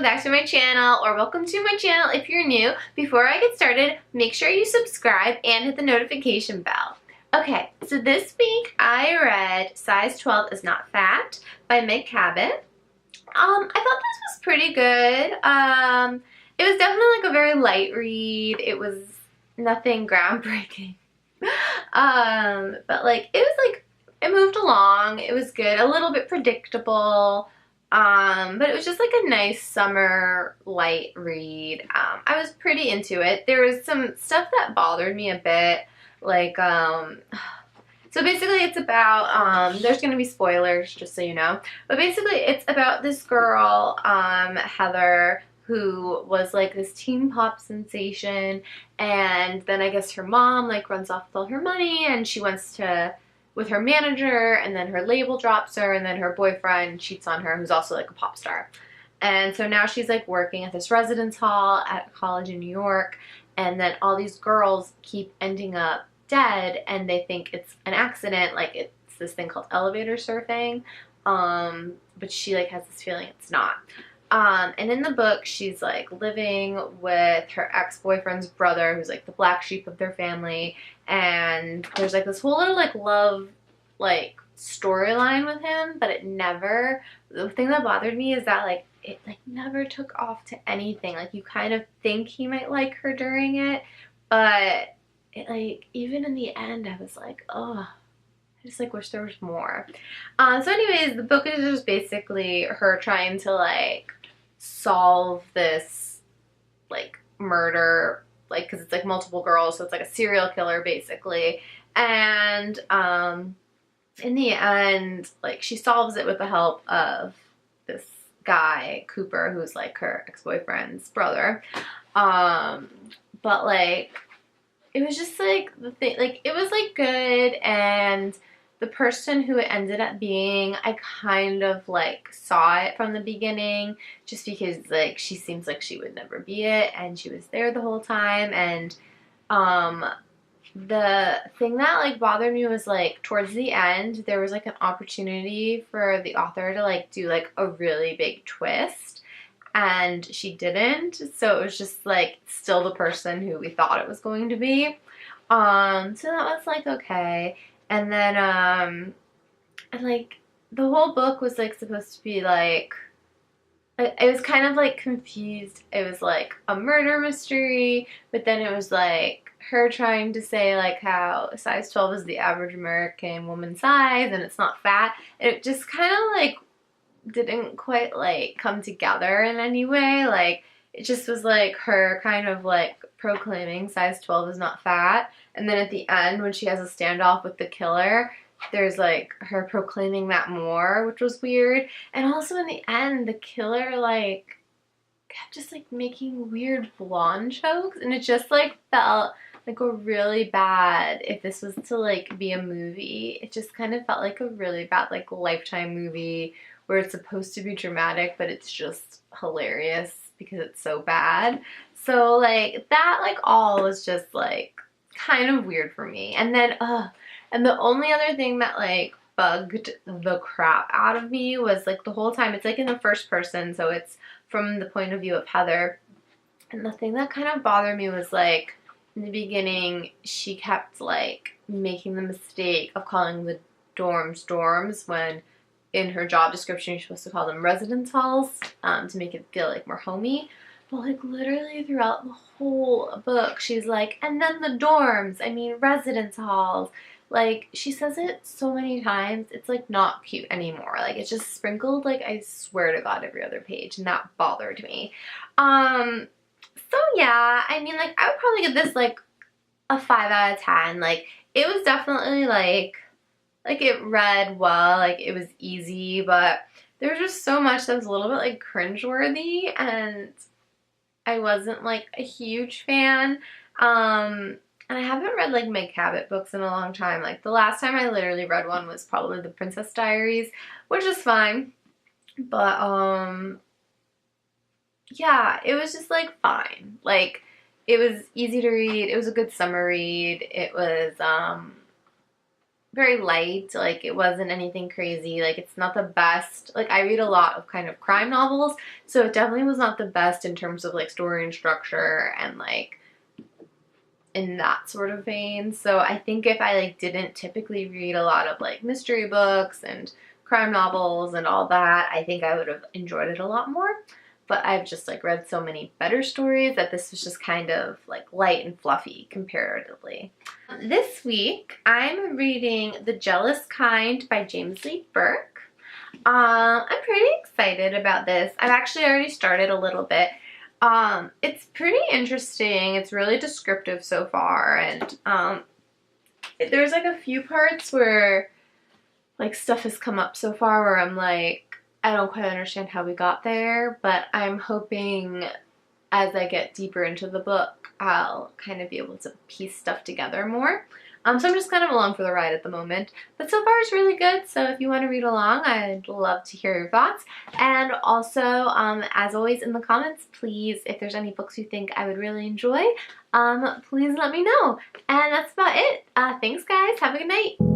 welcome back to my channel, or welcome to my channel if you're new. Before I get started, make sure you subscribe and hit the notification bell. Okay, so this week I read Size 12 is Not Fat by Meg Cabot. I thought this was pretty good. It was definitely like a very light read. It was nothing groundbreaking. But like, it moved along. It was good. A little bit predictable. But it was just like a nice summer light read. I was pretty into it. There was some stuff that bothered me a bit. Like, so basically it's about, there's going to be spoilers, just so you know. But basically it's about this girl, Heather, who was like this teen pop sensation. And then I guess her mom like runs off with all her money and she wants to with her manager, and then her label drops her, and then her boyfriend cheats on her, who's also like a pop star. And so now she's like working at this residence hall at a college in New York, and then all these girls keep ending up dead, and they think it's an accident, like it's this thing called elevator surfing, but she like has this feeling it's not. And in the book, she's like living with her ex-boyfriend's brother, who's like the black sheep of their family, and there's like this whole little like love like storyline with him, but the thing that bothered me is that like it like never took off to anything. Like you kind of think he might like her during it, but it like even in the end I was like, oh, I just like wish there was more. So anyways, the book is just basically her trying to like solve this like murder, like because it's like multiple girls, so it's like a serial killer basically. And in the end, like she solves it with the help of this guy Cooper, who's like her ex-boyfriend's brother. But like it was just like the thing, like it was like good, and the person who it ended up being, I kind of like saw it from the beginning, just because like she seems like she would never be it, and she was there the whole time. And the thing that like bothered me was like towards the end there was like an opportunity for the author to like do like a really big twist, and she didn't, so it was just like still the person who we thought it was going to be. So that was like okay. And then and like the whole book was like supposed to be like it was kind of like confused. It was like a murder mystery, but then it was like her trying to say like how size 12 is the average American woman size and it's not fat. It just kind of like didn't quite like come together in any way. Like it just was like her kind of like proclaiming size 12 is not fat, and then at the end when she has a standoff with the killer, there's like her proclaiming that more, which was weird. And also in the end the killer like kept just like making weird blonde jokes, and it just like felt like a really bad, if this was to like be a movie, it just kind of felt like a really bad like Lifetime movie where it's supposed to be dramatic but it's just hilarious because it's so bad. So like that like all was just like kind of weird for me. And then and the only other thing that like bugged the crap out of me was like the whole time it's like in the first person, so it's from the point of view of Heather. And the thing that kind of bothered me was like in the beginning she kept like making the mistake of calling the dorms when in her job description you're supposed to call them residence halls, to make it feel like more homey. But like literally throughout the whole book she's like, and then the dorms, I mean residence halls. Like she says it so many times it's like not cute anymore. Like it's just sprinkled like I swear to God every other page, and that bothered me. So yeah, I mean like I would probably give this like a 5 out of 10. Like it was definitely like it read well, like it was easy, but there was just so much that was a little bit like cringeworthy, and I wasn't like a huge fan. And I haven't read like Meg Cabot books in a long time. Like the last time I literally read one was probably The Princess Diaries, which is fine. But yeah, it was just like fine. Like it was easy to read. It was a good summer read. It was very light. Like, it wasn't anything crazy. Like, it's not the best. Like, I read a lot of kind of crime novels, so it definitely was not the best in terms of like story and structure and like in that sort of vein. So I think if I like didn't typically read a lot of like mystery books and crime novels and all that, I think I would have enjoyed it a lot more. But I've just like read so many better stories that this was just kind of like light and fluffy comparatively. This week I'm reading The Jealous Kind by James Lee Burke. I'm pretty excited about this. I've actually already started a little bit. It's pretty interesting. It's really descriptive so far, and there's like a few parts where like stuff has come up so far where I'm like, I don't quite understand how we got there, but I'm hoping as I get deeper into the book, I'll kind of be able to piece stuff together more. So I'm just kind of along for the ride at the moment. But so far it's really good, so if you want to read along, I'd love to hear your thoughts. And also, as always in the comments, please, if there's any books you think I would really enjoy, please let me know. And that's about it. Thanks guys, have a good night.